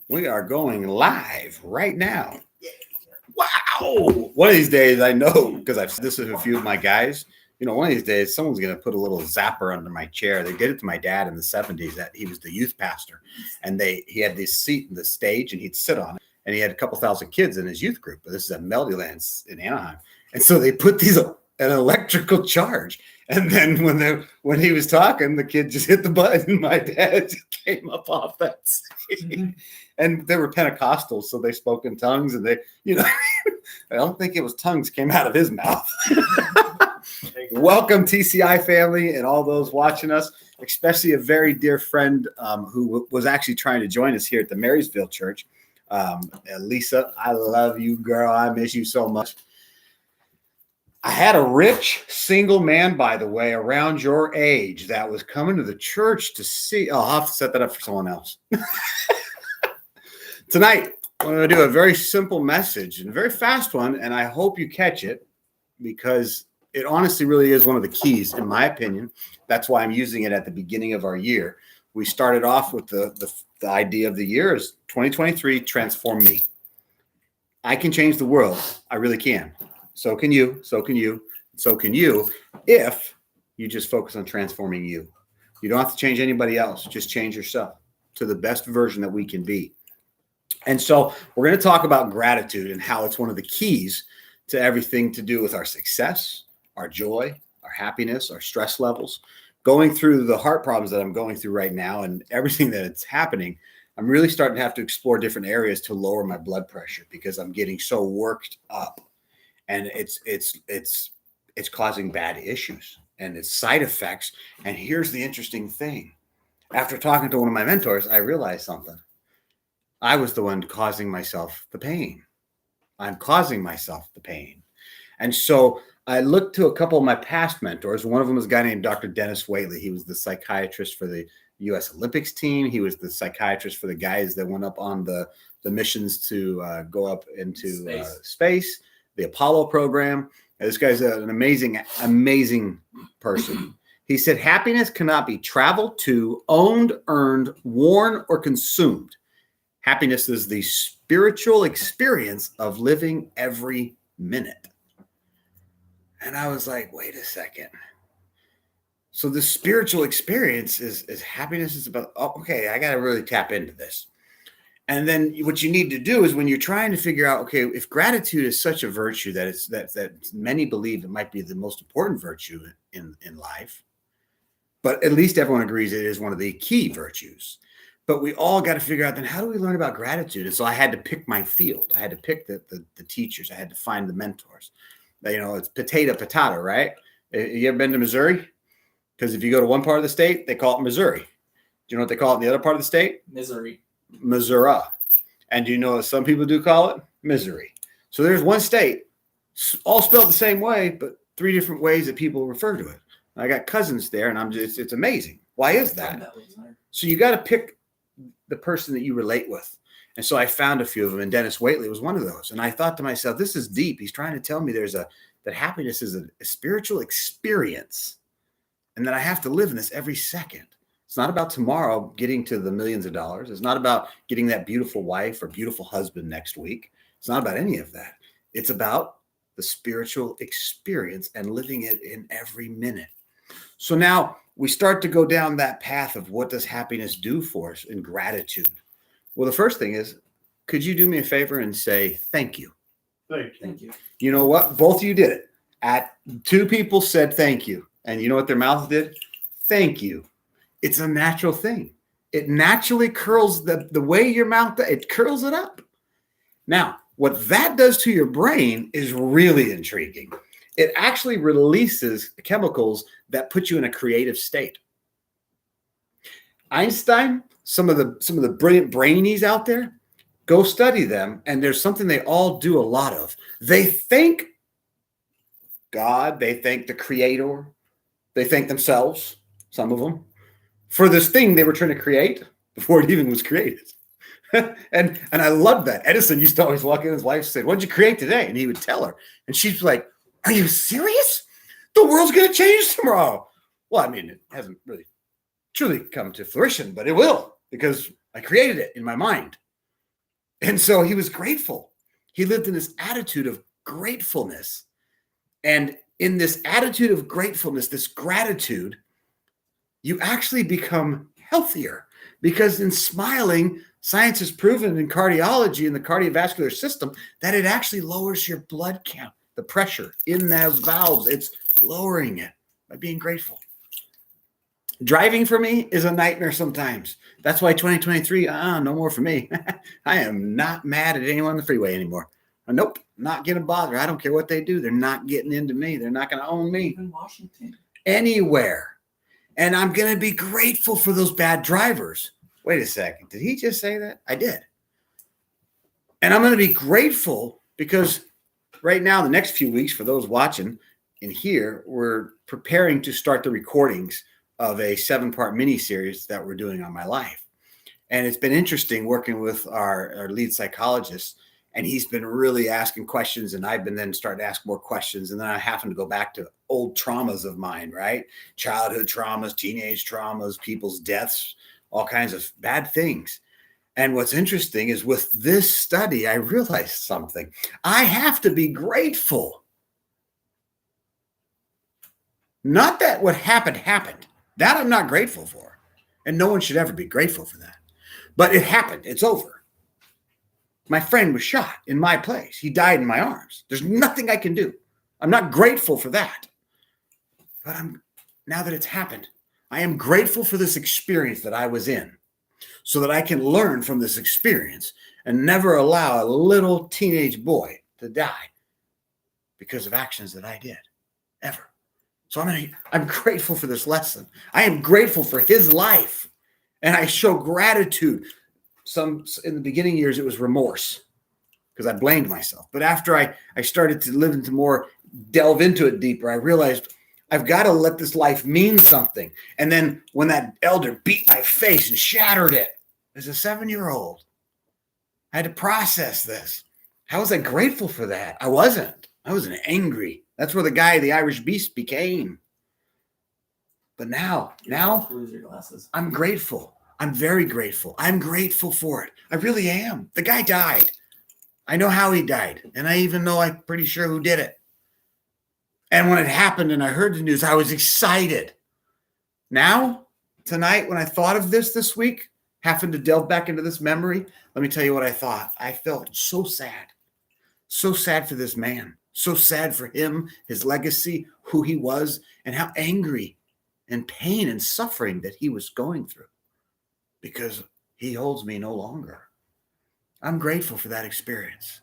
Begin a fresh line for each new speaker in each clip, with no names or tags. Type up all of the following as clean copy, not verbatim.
We are going live right now. Wow. One of these days, I know because I've said this with a few of my guys. One of these days, someone's going to put a little zapper under my chair. They did it to my dad in the 70s. That he was the youth pastor, and he had this seat in the stage, and he'd sit on it. And he had a couple thousand kids in his youth group. But this is at Melodylands in Anaheim, and so they put an electrical charge. And then when he was talking, the kid just hit the button. My dad just came up off that seat. And they were Pentecostals, so they spoke in tongues, and I don't think it was tongues came out of his mouth. Welcome, TCI family, and all those watching us, especially a very dear friend who was actually trying to join us here at the Marysville Church. Lisa, I love you, girl. I miss you so much. I had a rich single man, by the way, around your age that was coming to the church to see. I'll have to set that up for someone else. Tonight, I'm going to do a very simple message and a very fast one, and I hope you catch it because it honestly really is one of the keys, in my opinion. That's why I'm using it at the beginning of our year. We started off with the idea of the year is 2023, transform me. I can change the world. I really can. So can you. So can you. So can you if you just focus on transforming you. You don't have to change anybody else. Just change yourself to the best version that we can be. And so we're going to talk about gratitude and how it's one of the keys to everything to do with our success, our joy, our happiness, our stress levels. Going through the heart problems that I'm going through right now and everything that's happening, I'm really starting to have to explore different areas to lower my blood pressure because I'm getting so worked up, and it's causing bad issues and its side effects. And here's the interesting thing. After talking to one of my mentors, I realized something. I was the one causing myself the pain. I'm causing myself the pain. And so I looked to a couple of my past mentors. One of them was a guy named Dr. Dennis Waitley. He was the psychiatrist for the U.S. Olympics team. He was the psychiatrist for the guys that went up on the missions to go up into space, the Apollo program. And this guy's an amazing person. He said, happiness cannot be traveled to, owned, earned, worn, or consumed. Happiness is the spiritual experience of living every minute. And I was like, wait a second. So the spiritual experience is happiness is about, okay, I got to really tap into this. And then what you need to do is when you're trying to figure out, okay, if gratitude is such a virtue that many believe it might be the most important virtue in life, but at least everyone agrees it is one of the key virtues. But we all got to figure out then how do we learn about gratitude? And so I had to pick my field. I had to pick the teachers. I had to find the mentors. It's potato, right? You ever been to Missouri? Because if you go to one part of the state, they call it Missouri. Do you know what they call it in the other part of the state?
Missouri.
Missouri. And do you know what some people do call it? Missouri. So there's one state, all spelled the same way, but three different ways that people refer to it. I got cousins there, and it's amazing. Why is that? So you got to pick the person that you relate with. And so I found a few of them, and Dennis Waitley was one of those. And I thought to myself, this is deep. He's trying to tell me that happiness is a spiritual experience, and that I have to live in this every second. It's not about tomorrow getting to the millions of dollars. It's not about getting that beautiful wife or beautiful husband next week. It's not about any of that. It's about the spiritual experience and living it in every minute. So now we start to go down that path of what does happiness do for us in gratitude? Well, the first thing is, could you do me a favor and say, thank you?
Thank you.
You know what? Both of you did it. Two people said thank you. And you know what their mouth did? Thank you. It's a natural thing. It naturally curls the way your mouth does. It curls it up. Now, what that does to your brain is really intriguing. It actually releases chemicals that put you in a creative state. Einstein, some of the brilliant brainies out there, go study them, and there's something they all do a lot of. They thank God, they thank the creator, they thank themselves, some of them, for this thing they were trying to create before it even was created. and I love that. Edison used to always walk in, his wife said, what'd you create today? And he would tell her. And she's like, are you serious? The world's going to change tomorrow. Well, I mean, it hasn't really truly come to fruition, but it will because I created it in my mind. And so he was grateful. He lived in this attitude of gratefulness. And in this attitude of gratefulness, this gratitude, you actually become healthier, because in smiling, science has proven in cardiology, in the cardiovascular system, that it actually lowers your blood count, the pressure in those valves. It's lowering it by being grateful. Driving for me is a nightmare sometimes. That's why 2023, no more for me. I am not mad at anyone on the freeway anymore. Nope, not going to bother. I don't care what they do. They're not getting into me. They're not going to own me.
In Washington.
Anywhere. And I'm going to be grateful for those bad drivers. Wait a second. Did he just say that? I did. And I'm going to be grateful because right now, the next few weeks, for those watching in here, we're preparing to start the recordings of a 7-part mini-series that we're doing on my life. And it's been interesting working with our lead psychologist, and he's been really asking questions, and I've been then starting to ask more questions. And then I happen to go back to old traumas of mine, right? Childhood traumas, teenage traumas, people's deaths, all kinds of bad things. And what's interesting is with this study, I realized something. I have to be grateful. Not that what happened. That I'm not grateful for. And no one should ever be grateful for that. But it happened. It's over. My friend was shot in my place. He died in my arms. There's nothing I can do. I'm not grateful for that. But now that it's happened, I am grateful for this experience that I was in, so that I can learn from this experience and never allow a little teenage boy to die because of actions that I did, ever. So I'm grateful for this lesson. I am grateful for his life. And I show gratitude. In the beginning years, it was remorse because I blamed myself. But after I started to delve into it deeper, I realized I've got to let this life mean something. And then when that elder beat my face and shattered it as a 7-year-old, I had to process this. How was I grateful for that? I wasn't. I was angry. That's where the Irish Beast became. But now I'm grateful. I'm very grateful. I'm grateful for it. I really am. The guy died. I know how he died. And I even know I'm pretty sure who did it. And when it happened and I heard the news, I was excited. Now, tonight, when I thought of this week, having to delve back into this memory, let me tell you what I thought. I felt so sad. So sad for this man. So sad for him, his legacy, who he was, and how angry and pain and suffering that he was going through because he holds me no longer. I'm grateful for that experience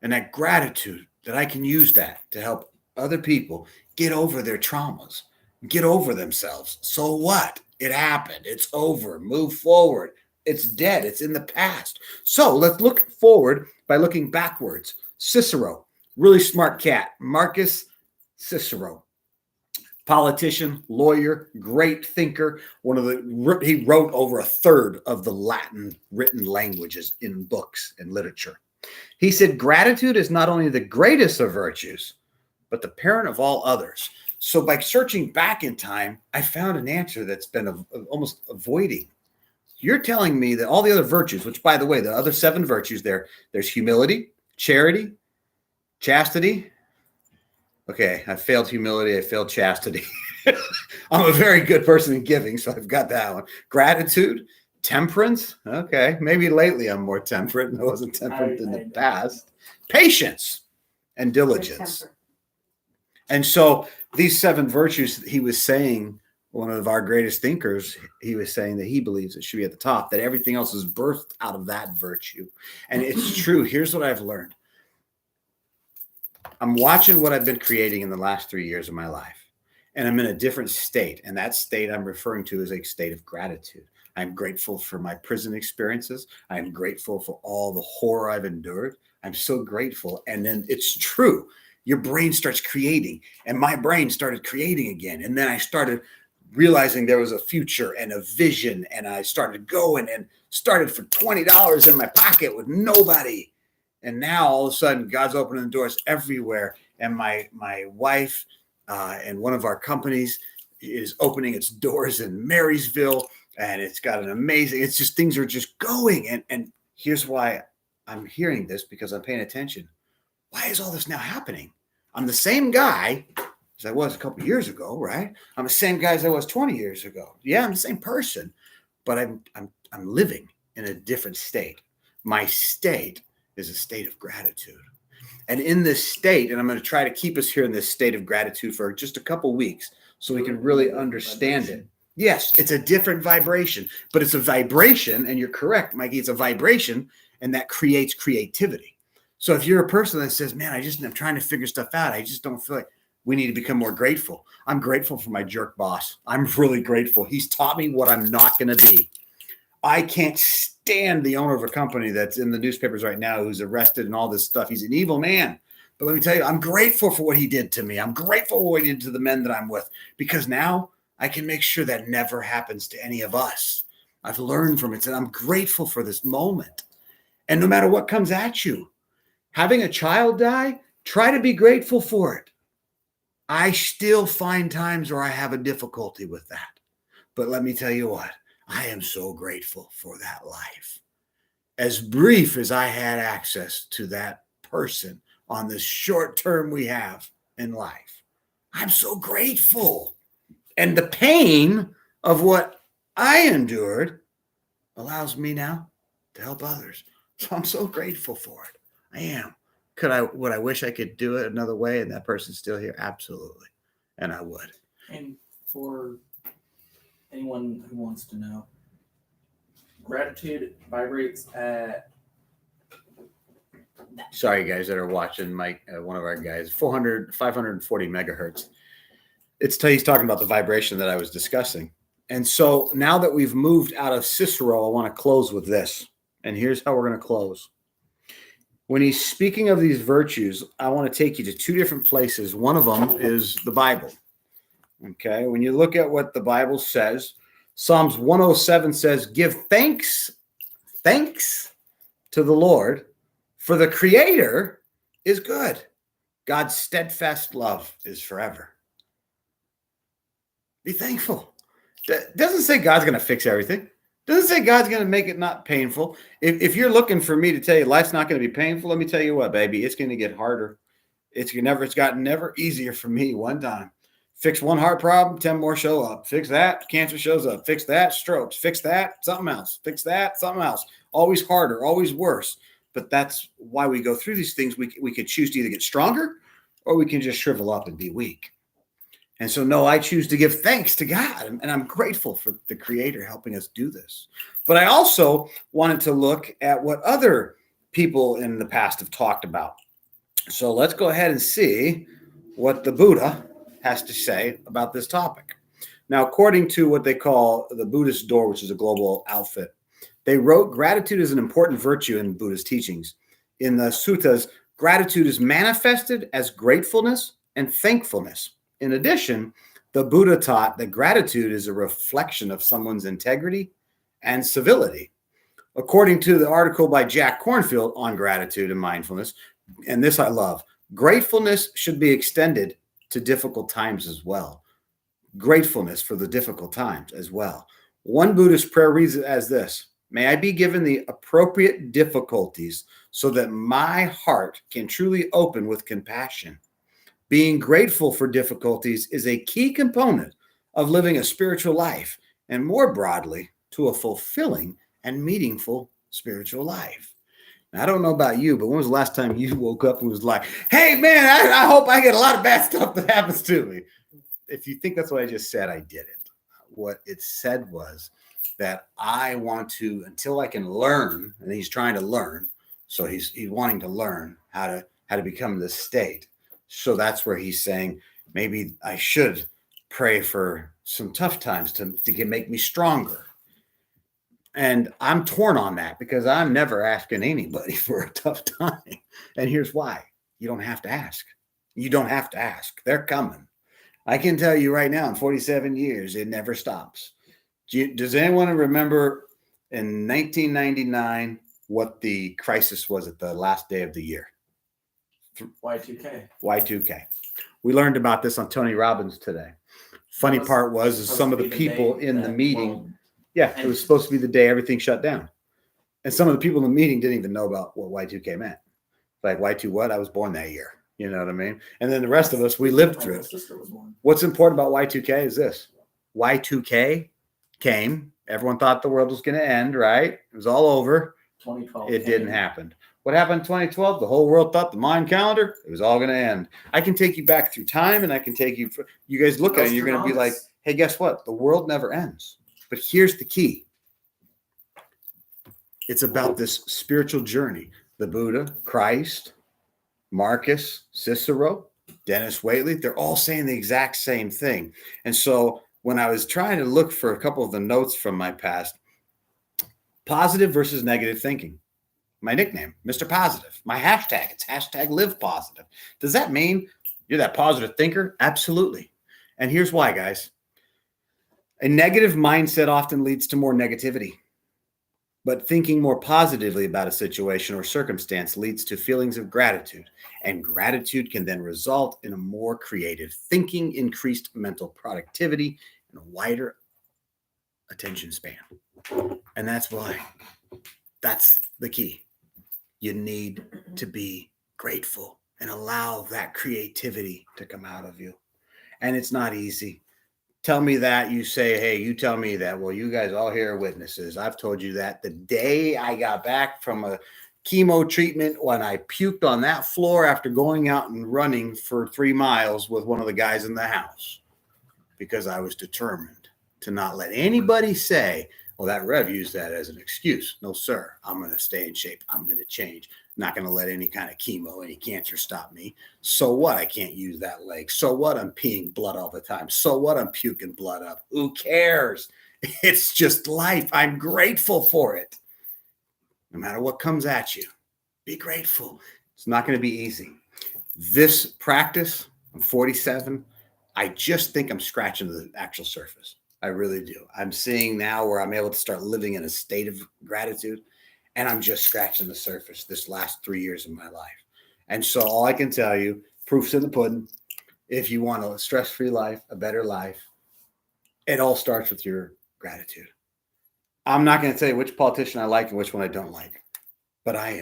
and that gratitude that I can use that to help other people get over their traumas, get over themselves. So what? It happened. It's over. Move forward. It's dead. It's in the past. So let's look forward by looking backwards. Cicero. Really smart cat, Marcus Cicero, politician, lawyer, great thinker. He wrote over 1/3 of the Latin written languages in books and literature. He said, gratitude is not only the greatest of virtues, but the parent of all others. So by searching back in time, I found an answer that's been almost avoiding. You're telling me that all the other virtues, which by the way, the other 7 virtues there's humility, charity, chastity. Okay, I failed humility. I failed chastity. I'm a very good person in giving, so I've got that one. Gratitude, temperance. Okay, maybe lately I'm more temperate and I wasn't temperate in the past. Patience and diligence. And so these 7 virtues, he was saying, one of our greatest thinkers, he was saying that he believes it should be at the top, that everything else is birthed out of that virtue. And it's true. Here's what I've learned. I'm watching what I've been creating in the last 3 years of my life, and I'm in a different state. And that state I'm referring to is a state of gratitude. I'm grateful for my prison experiences. I'm grateful for all the horror I've endured. I'm so grateful. And then it's true. Your brain starts creating, and my brain started creating again. And then I started realizing there was a future and a vision, and I started going and started for $20 in my pocket with nobody. And now all of a sudden, God's opening the doors everywhere. And my wife and one of our companies is opening its doors in Marysville. And it's got an amazing, it's just, things are just going. And here's why I'm hearing this because I'm paying attention. Why is all this now happening? I'm the same guy as I was a couple of years ago, right? I'm the same guy as I was 20 years ago. Yeah, I'm the same person, but I'm living in a different state. My state is a state of gratitude. And in this state, and I'm going to try to keep us here in this state of gratitude for just a couple weeks so we can really understand it. Yes, it's a different vibration, but it's a vibration, and you're correct, Mikey, it's a vibration, and that creates creativity. So if you're a person that says, man, I'm trying to figure stuff out, I just don't feel like, we need to become more grateful. I'm grateful for my jerk boss. I'm really grateful. He's taught me what I'm not going to be. I can't stand the owner of a company that's in the newspapers right now who's arrested and all this stuff. He's an evil man. But let me tell you, I'm grateful for what he did to me. I'm grateful for what he did to the men that I'm with, because now I can make sure that never happens to any of us. I've learned from it, and I'm grateful for this moment. And no matter what comes at you, having a child die, try to be grateful for it. I still find times where I have a difficulty with that. But let me tell you what, I am so grateful for that life. As brief as I had access to that person on this short term we have in life, I'm so grateful. And the pain of what I endured allows me now to help others. So I'm so grateful for it. I am. Would I wish I could do it another way and that person's still here? Absolutely. And I would.
And for anyone who wants to know, gratitude vibrates at...
Sorry, guys that are watching, Mike, one of our guys, 540 megahertz. He's talking about the vibration that I was discussing. And so now that we've moved out of Cicero, I want to close with this. And here's how we're going to close. When he's speaking of these virtues, I want to take you to two different places. One of them is the Bible. Okay, when you look at what the Bible says, Psalms 107 says, give thanks to the Lord, for the Creator is good. God's steadfast love is forever. Be thankful. It doesn't say God's going to fix everything. Doesn't say God's going to make it not painful. If you're looking for me to tell you life's not going to be painful, let me tell you what, baby, it's going to get harder. It's gotten never easier for me one time. Fix one heart problem, 10 more show up. Fix that, cancer shows up. Fix that, strokes. Fix that, something else. Fix that, something else. Always harder, always worse. But that's why we go through these things. We could choose to either get stronger or we can just shrivel up and be weak. And so, no, I choose to give thanks to God, and I'm grateful for the Creator helping us do this. But I also wanted to look at what other people in the past have talked about. So let's go ahead and see what the Buddha has to say about this topic. Now, according to what they call the Buddhist Door, which is a global outfit, they wrote gratitude is an important virtue in Buddha's teachings. In the suttas, gratitude is manifested as gratefulness and thankfulness. In addition, the Buddha taught that gratitude is a reflection of someone's integrity and civility. According to the article by Jack Kornfield on gratitude and mindfulness, and this I love, gratefulness should be extended to difficult times as well. Gratefulness for the difficult times as well. One Buddhist prayer reads it as this: may I be given the appropriate difficulties so that my heart can truly open with compassion. Being grateful for difficulties is a key component of living a spiritual life, and more broadly, to a fulfilling and meaningful spiritual life. Now, I don't know about you, but when was the last time you woke up and was like, hey, man, I hope I get a lot of bad stuff that happens to me? If you think that's what I just said, I didn't. What it said was that I want to, until I can learn, and he's trying to learn, so he's wanting to learn how to become this state. So that's where he's saying, maybe I should pray for some tough times to make me stronger. And I'm torn on that because I'm never asking anybody for a tough time. And here's why. You don't have to ask. You don't have to ask. They're coming. I can tell you right now, in 47 years, it never stops. Does anyone remember in 1999 what the crisis was at the last day of the year? Y2K. We learned about this on Tony Robbins today. Funny part was some of the people in the meeting. Yeah, it was supposed to be the day everything shut down. And some of the people in the meeting didn't even know about what Y2K meant. Like, Y2 what? I was born that year. You know what I mean? And then the rest of us, we lived through
My
it.
sister was born.
What's important about Y2K is this. Y2K came. Everyone thought the world was going to end, right? It was all over.
2012.
It didn't happen. What happened in 2012? The whole world thought the Mayan calendar, it was all going to end. I can take you back through time, and I can take you. You guys look at it, and you're going to be like, hey, guess what? The world never ends. But here's the key. It's about this spiritual journey. The Buddha, Christ, Marcus, Cicero, Dennis Waitley, they're all saying the exact same thing. And so when I was trying to look for a couple of the notes from my past, positive versus negative thinking. My nickname, Mr. Positive. My hashtag, it's hashtag live positive. Does that mean you're that positive thinker? Absolutely. And here's why, guys. A negative mindset often leads to more negativity. But thinking more positively about a situation or circumstance leads to feelings of gratitude. And gratitude can then result in a more creative thinking, increased mental productivity, and a wider attention span. And that's why. That's the key. You need to be grateful and allow that creativity to come out of you. And it's not easy. Tell me that, you say, hey, you tell me that. Well, you guys all here are witnesses. I've told you that the day I got back from a chemo treatment, when I puked on that floor after going out and running for 3 miles with one of the guys in the house, because I was determined to not let anybody say, well, that Rev used that as an excuse. No, sir. I'm going to stay in shape. I'm going to change. Not going to let any kind of chemo, any cancer stop me. So what? I can't use that leg. So what? I'm peeing blood all the time. So what? I'm puking blood up. Who cares? It's just life. I'm grateful for it. No matter what comes at you, be grateful. It's not going to be easy. This practice, I'm 47. I just think I'm scratching the actual surface. I really do. I'm seeing now where I'm able to start living in a state of gratitude, and I'm just scratching the surface this last 3 years of my life. And so all I can tell you, proof's in the pudding. If you want a stress-free life, a better life, it all starts with your gratitude. I'm not going to tell you which politician I like and which one I don't like, but I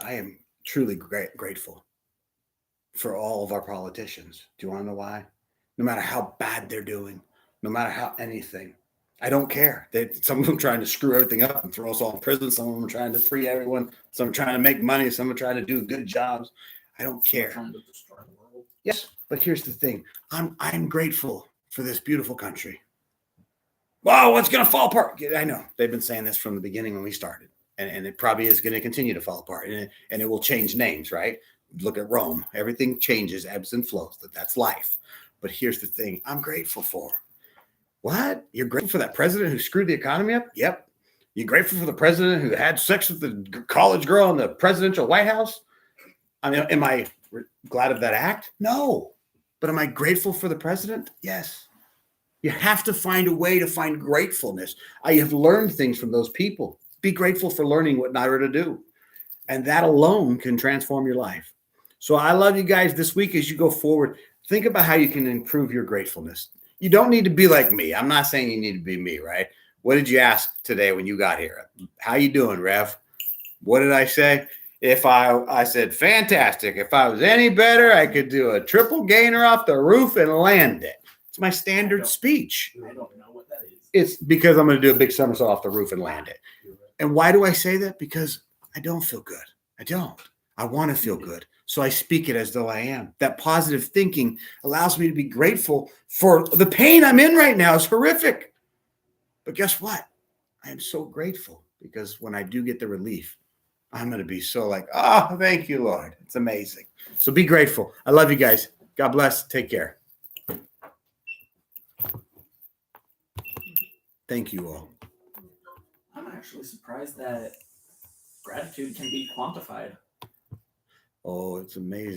am truly grateful for all of our politicians. Do you want to know why? No matter how bad they're doing, no matter how anything, I don't care. Some of them trying to screw everything up and throw us all in prison. Some of them are trying to free everyone. Some are trying to make money. Some are trying to do good jobs. I don't care.
Trying to destroy the world.
Yes, but here's the thing. I'm grateful for this beautiful country. Wow, it's going to fall apart. I know. They've been saying this from the beginning when we started. And it probably is going to continue to fall apart. And it will change names, right? Look at Rome. Everything changes, ebbs and flows. That's life. But here's the thing. I'm grateful for. What? You're grateful for that president who screwed the economy up? Yep. You're grateful for the president who had sex with the college girl in the presidential White House? I mean, am I glad of that act? No. But am I grateful for the president? Yes. You have to find a way to find gratefulness. I have learned things from those people. Be grateful for learning what Naira to do. And that alone can transform your life. So I love you guys this week as you go forward. Think about how you can improve your gratefulness. You don't need to be like me. I'm not saying you need to be me, right? What did you ask today when you got here? How you doing, Rev? What did I say? I said, fantastic. If I was any better, I could do a triple gainer off the roof and land it. It's my standard speech.
I don't know what that is.
It's because I'm going to do a big somersault off the roof and land it. And why do I say that? Because I don't feel good. I don't. I want to feel good. So I speak it as though I am. That positive thinking allows me to be grateful for the pain I'm in right now. It's horrific. But guess what? I am so grateful because when I do get the relief, I'm going to be so like, oh, thank you, Lord. It's amazing. So be grateful. I love you guys. God bless. Take care. Thank you all.
I'm actually surprised that gratitude can be quantified.
Oh, it's amazing.